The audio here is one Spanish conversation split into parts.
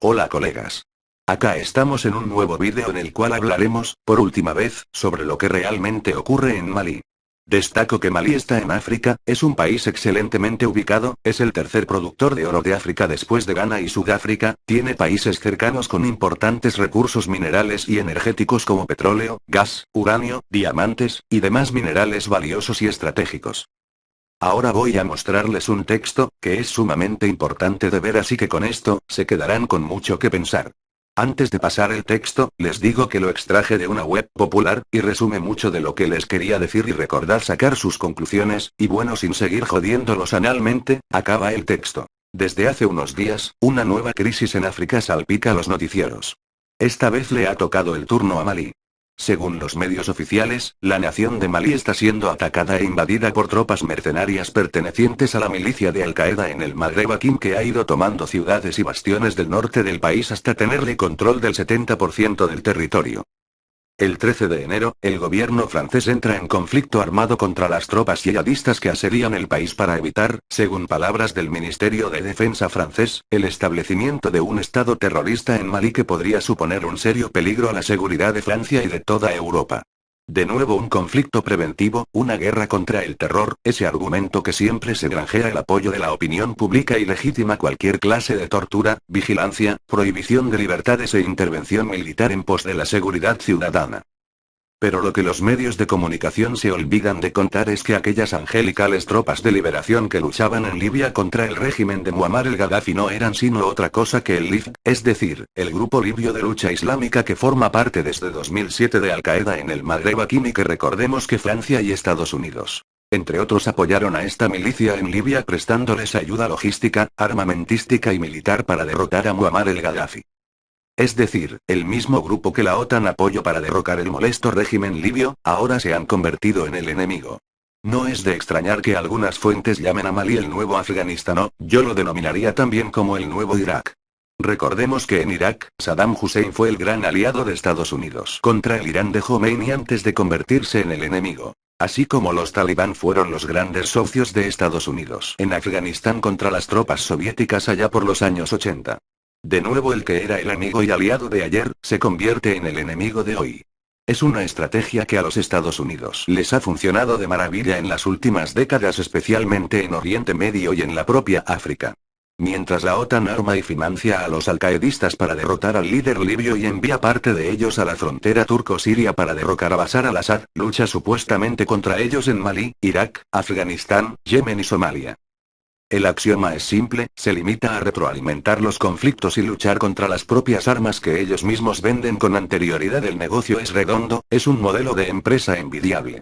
Hola colegas. Acá estamos en un nuevo vídeo en el cual hablaremos, por última vez, sobre lo que realmente ocurre en Malí. Destaco que Malí está en África, es un país excelentemente ubicado, es el tercer productor de oro de África después de Ghana y Sudáfrica, tiene países cercanos con importantes recursos minerales y energéticos como petróleo, gas, uranio, diamantes, y demás minerales valiosos y estratégicos. Ahora voy a mostrarles un texto, que es sumamente importante de ver, así que con esto, se quedarán con mucho que pensar. Antes de pasar el texto, les digo que lo extraje de una web popular, y resume mucho de lo que les quería decir y recordad sacar sus conclusiones, y bueno, sin seguir jodiéndolos analmente, acaba el texto. Desde hace unos días, una nueva crisis en África salpica los noticieros. Esta vez le ha tocado el turno a Malí. Según los medios oficiales, la nación de Malí está siendo atacada e invadida por tropas mercenarias pertenecientes a la milicia de Al-Qaeda en el Magreb Akin, que ha ido tomando ciudades y bastiones del norte del país hasta tenerle control del 70% del territorio. El 13 de enero, el gobierno francés entra en conflicto armado contra las tropas yihadistas que asedian el país para evitar, según palabras del Ministerio de Defensa francés, el establecimiento de un estado terrorista en Malí que podría suponer un serio peligro a la seguridad de Francia y de toda Europa. De nuevo un conflicto preventivo, una guerra contra el terror, ese argumento que siempre se granjea el apoyo de la opinión pública y legitima cualquier clase de tortura, vigilancia, prohibición de libertades e intervención militar en pos de la seguridad ciudadana. Pero lo que los medios de comunicación se olvidan de contar es que aquellas angelicales tropas de liberación que luchaban en Libia contra el régimen de Muammar el-Gaddafi no eran sino otra cosa que el LIF, es decir, el grupo libio de lucha islámica que forma parte desde 2007 de Al-Qaeda en el Magreb Akin, y que recordemos que Francia y Estados Unidos, entre otros, apoyaron a esta milicia en Libia prestándoles ayuda logística, armamentística y militar para derrotar a Muammar el-Gaddafi. Es decir, el mismo grupo que la OTAN apoyó para derrocar el molesto régimen libio, ahora se han convertido en el enemigo. No es de extrañar que algunas fuentes llamen a Malí el nuevo Afganistán, o, yo lo denominaría también como el nuevo Irak. Recordemos que en Irak, Saddam Hussein fue el gran aliado de Estados Unidos contra el Irán de Khomeini antes de convertirse en el enemigo. Así como los talibán fueron los grandes socios de Estados Unidos en Afganistán contra las tropas soviéticas allá por los años 80. De nuevo el que era el amigo y aliado de ayer, se convierte en el enemigo de hoy. Es una estrategia que a los Estados Unidos les ha funcionado de maravilla en las últimas décadas, especialmente en Oriente Medio y en la propia África. Mientras la OTAN arma y financia a los alcaedistas para derrotar al líder libio y envía parte de ellos a la frontera turco-siria para derrocar a Bashar al-Assad, lucha supuestamente contra ellos en Malí, Irak, Afganistán, Yemen y Somalia. El axioma es simple, se limita a retroalimentar los conflictos y luchar contra las propias armas que ellos mismos venden con anterioridad. El negocio es redondo, es un modelo de empresa envidiable.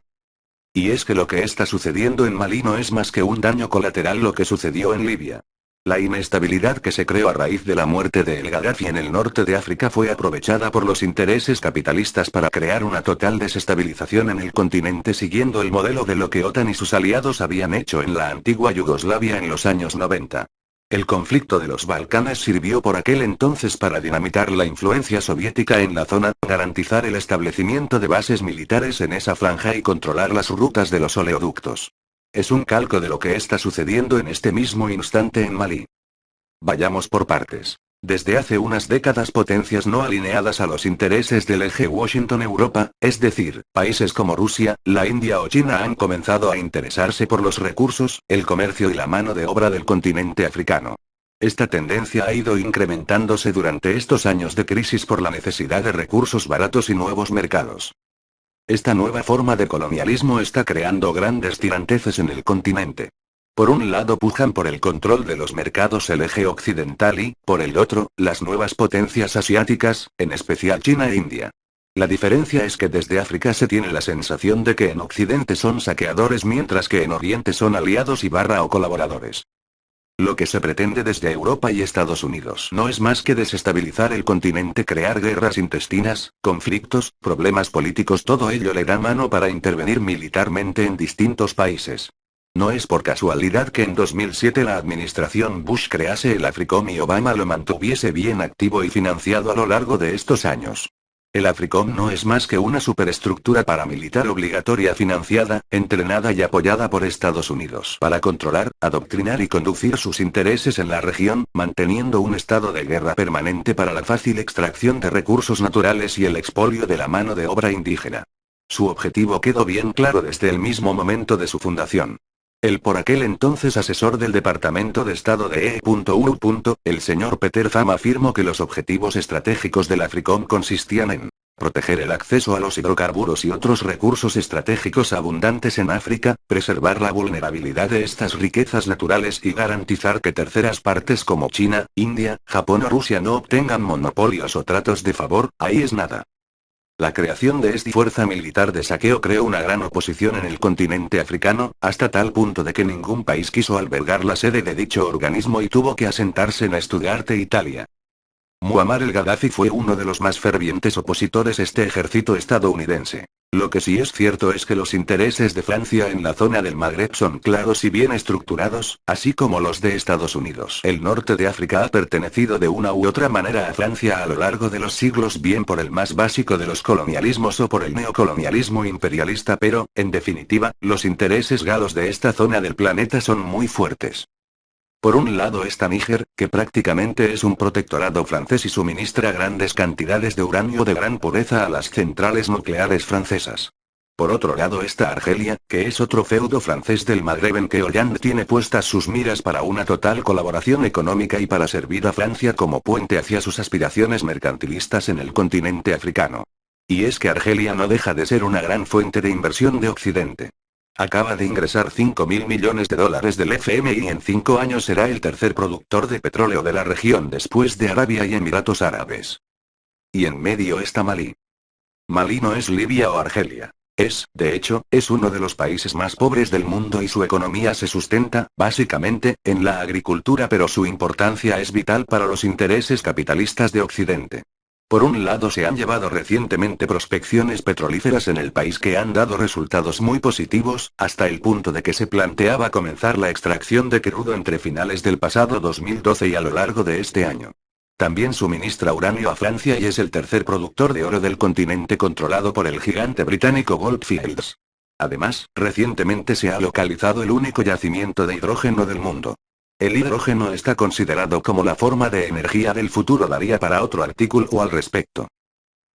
Y es que lo que está sucediendo en Malí no es más que un daño colateral lo que sucedió en Libia. La inestabilidad que se creó a raíz de la muerte de El Gaddafi en el norte de África fue aprovechada por los intereses capitalistas para crear una total desestabilización en el continente, siguiendo el modelo de lo que OTAN y sus aliados habían hecho en la antigua Yugoslavia en los años 90. El conflicto de los Balcanes sirvió por aquel entonces para dinamitar la influencia soviética en la zona, garantizar el establecimiento de bases militares en esa franja y controlar las rutas de los oleoductos. Es un calco de lo que está sucediendo en este mismo instante en Malí. Vayamos por partes. Desde hace unas décadas, potencias no alineadas a los intereses del eje Washington-Europa, es decir, países como Rusia, la India o China, han comenzado a interesarse por los recursos, el comercio y la mano de obra del continente africano. Esta tendencia ha ido incrementándose durante estos años de crisis por la necesidad de recursos baratos y nuevos mercados. Esta nueva forma de colonialismo está creando grandes tiranteces en el continente. Por un lado pujan por el control de los mercados el eje occidental y, por el otro, las nuevas potencias asiáticas, en especial China e India. La diferencia es que desde África se tiene la sensación de que en Occidente son saqueadores mientras que en Oriente son aliados y o colaboradores. Lo que se pretende desde Europa y Estados Unidos no es más que desestabilizar el continente, crear guerras intestinas, conflictos, problemas políticos. Todo ello le da mano para intervenir militarmente en distintos países. No es por casualidad que en 2007 la administración Bush crease el AFRICOM y Obama lo mantuviese bien activo y financiado a lo largo de estos años. El AFRICOM no es más que una superestructura paramilitar obligatoria financiada, entrenada y apoyada por Estados Unidos para controlar, adoctrinar y conducir sus intereses en la región, manteniendo un estado de guerra permanente para la fácil extracción de recursos naturales y el expolio de la mano de obra indígena. Su objetivo quedó bien claro desde el mismo momento de su fundación. El por aquel entonces asesor del Departamento de Estado de E.U. El señor Peter Pham afirmó que los objetivos estratégicos del AFRICOM consistían en proteger el acceso a los hidrocarburos y otros recursos estratégicos abundantes en África, preservar la vulnerabilidad de estas riquezas naturales y garantizar que terceras partes como China, India, Japón o Rusia no obtengan monopolios o tratos de favor. Ahí es nada. La creación de esta fuerza militar de saqueo creó una gran oposición en el continente africano, hasta tal punto de que ningún país quiso albergar la sede de dicho organismo y tuvo que asentarse en Stuttgart, Italia. Muammar el-Gaddafi fue uno de los más fervientes opositores a este ejército estadounidense. Lo que sí es cierto es que los intereses de Francia en la zona del Magreb son claros y bien estructurados, así como los de Estados Unidos. El norte de África ha pertenecido de una u otra manera a Francia a lo largo de los siglos, bien por el más básico de los colonialismos o por el neocolonialismo imperialista, pero, en definitiva, los intereses galos de esta zona del planeta son muy fuertes. Por un lado está Níger, que prácticamente es un protectorado francés y suministra grandes cantidades de uranio de gran pureza a las centrales nucleares francesas. Por otro lado está Argelia, que es otro feudo francés del Magreb en que Hollande tiene puestas sus miras para una total colaboración económica y para servir a Francia como puente hacia sus aspiraciones mercantilistas en el continente africano. Y es que Argelia no deja de ser una gran fuente de inversión de Occidente. Acaba de ingresar $5.000 millones del FMI y en 5 años será el tercer productor de petróleo de la región después de Arabia y Emiratos Árabes. Y en medio está Malí. Malí no es Libia o Argelia. De hecho, es uno de los países más pobres del mundo y su economía se sustenta, básicamente, en la agricultura, pero su importancia es vital para los intereses capitalistas de Occidente. Por un lado se han llevado recientemente prospecciones petrolíferas en el país que han dado resultados muy positivos, hasta el punto de que se planteaba comenzar la extracción de crudo entre finales del pasado 2012 y a lo largo de este año. También suministra uranio a Francia y es el tercer productor de oro del continente controlado por el gigante británico Goldfields. Además, recientemente se ha localizado el único yacimiento de hidrógeno del mundo. El hidrógeno está considerado como la forma de energía del futuro. Daría para otro artículo al respecto.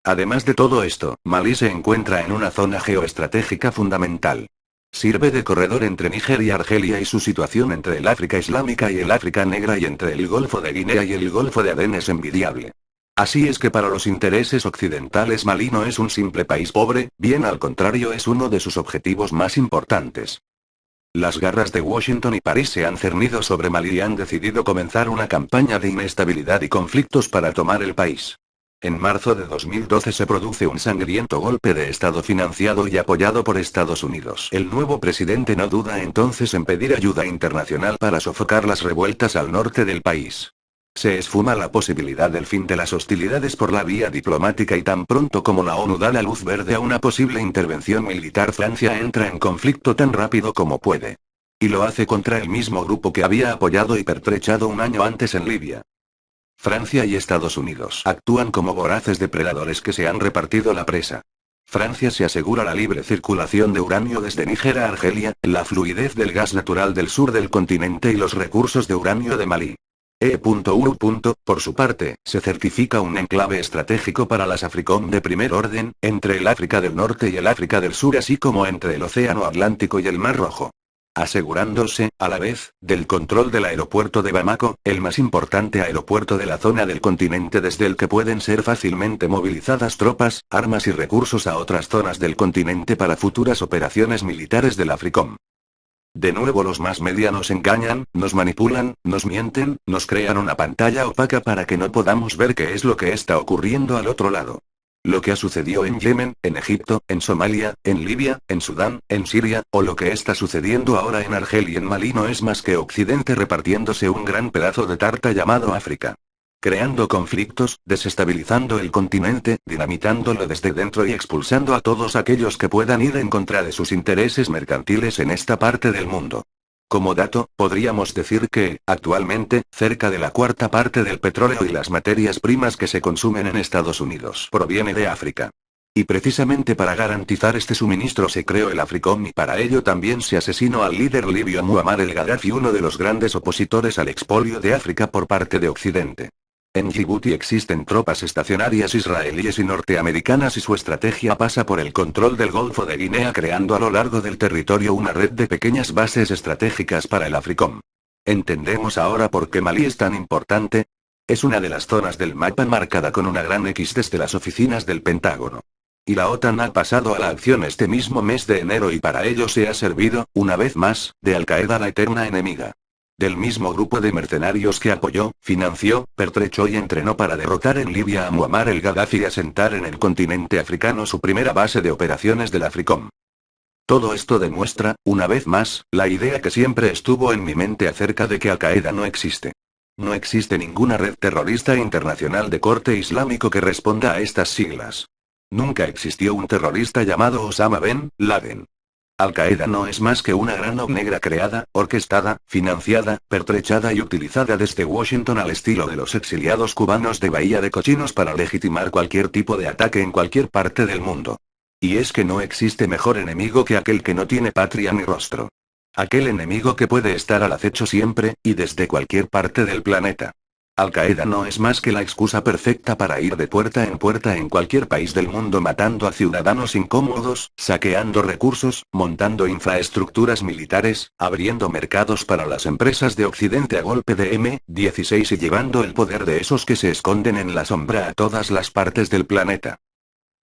Además de todo esto, Malí se encuentra en una zona geoestratégica fundamental. Sirve de corredor entre Níger y Argelia y su situación entre el África Islámica y el África Negra y entre el Golfo de Guinea y el Golfo de Adén es envidiable. Así es que para los intereses occidentales Malí no es un simple país pobre, bien al contrario es uno de sus objetivos más importantes. Las garras de Washington y París se han cernido sobre Malí y han decidido comenzar una campaña de inestabilidad y conflictos para tomar el país. En marzo de 2012 se produce un sangriento golpe de Estado financiado y apoyado por Estados Unidos. El nuevo presidente no duda entonces en pedir ayuda internacional para sofocar las revueltas al norte del país. Se esfuma la posibilidad del fin de las hostilidades por la vía diplomática y tan pronto como la ONU da la luz verde a una posible intervención militar, Francia entra en conflicto tan rápido como puede. Y lo hace contra el mismo grupo que había apoyado y pertrechado un año antes en Libia. Francia y Estados Unidos actúan como voraces depredadores que se han repartido la presa. Francia se asegura la libre circulación de uranio desde Níger a Argelia, la fluidez del gas natural del sur del continente y los recursos de uranio de Malí. E.U. Por su parte, se certifica un enclave estratégico para las AFRICOM de primer orden, entre el África del Norte y el África del Sur, así como entre el Océano Atlántico y el Mar Rojo. Asegurándose, a la vez, del control del aeropuerto de Bamako, el más importante aeropuerto de la zona del continente desde el que pueden ser fácilmente movilizadas tropas, armas y recursos a otras zonas del continente para futuras operaciones militares del AFRICOM. De nuevo los más media nos engañan, nos manipulan, nos mienten, nos crean una pantalla opaca para que no podamos ver qué es lo que está ocurriendo al otro lado. Lo que ha sucedido en Yemen, en Egipto, en Somalia, en Libia, en Sudán, en Siria, o lo que está sucediendo ahora en Argelia y en Malí no es más que Occidente repartiéndose un gran pedazo de tarta llamado África. Creando conflictos, desestabilizando el continente, dinamitándolo desde dentro y expulsando a todos aquellos que puedan ir en contra de sus intereses mercantiles en esta parte del mundo. Como dato, podríamos decir que, actualmente, cerca de la cuarta parte del petróleo y las materias primas que se consumen en Estados Unidos proviene de África. Y precisamente para garantizar este suministro se creó el AFRICOM y para ello también se asesinó al líder libio Muammar el-Gaddafi, uno de los grandes opositores al expolio de África por parte de Occidente. En Djibouti existen tropas estacionarias israelíes y norteamericanas y su estrategia pasa por el control del Golfo de Guinea, creando a lo largo del territorio una red de pequeñas bases estratégicas para el AFRICOM. ¿Entendemos ahora por qué Malí es tan importante? Es una de las zonas del mapa marcada con una gran X desde las oficinas del Pentágono. Y la OTAN ha pasado a la acción este mismo mes de enero y para ello se ha servido, una vez más, de Al-Qaeda, la eterna enemiga. Del mismo grupo de mercenarios que apoyó, financió, pertrechó y entrenó para derrotar en Libia a Muammar el-Gaddafi y asentar en el continente africano su primera base de operaciones del AFRICOM. Todo esto demuestra, una vez más, la idea que siempre estuvo en mi mente acerca de que Al-Qaeda no existe. No existe ninguna red terrorista internacional de corte islámico que responda a estas siglas. Nunca existió un terrorista llamado Osama Ben Laden. Al-Qaeda no es más que una gran ONG negra creada, orquestada, financiada, pertrechada y utilizada desde Washington al estilo de los exiliados cubanos de Bahía de Cochinos para legitimar cualquier tipo de ataque en cualquier parte del mundo. Y es que no existe mejor enemigo que aquel que no tiene patria ni rostro. Aquel enemigo que puede estar al acecho siempre, y desde cualquier parte del planeta. Al-Qaeda no es más que la excusa perfecta para ir de puerta en cualquier país del mundo matando a ciudadanos incómodos, saqueando recursos, montando infraestructuras militares, abriendo mercados para las empresas de Occidente a golpe de M-16 y llevando el poder de esos que se esconden en la sombra a todas las partes del planeta.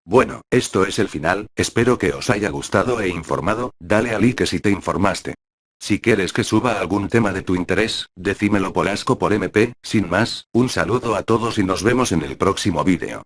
Bueno, esto es el final, espero que os haya gustado e informado, dale a like si te informaste. Si quieres que suba algún tema de tu interés, decímelo por Asco por MP, sin más, un saludo a todos y nos vemos en el próximo vídeo.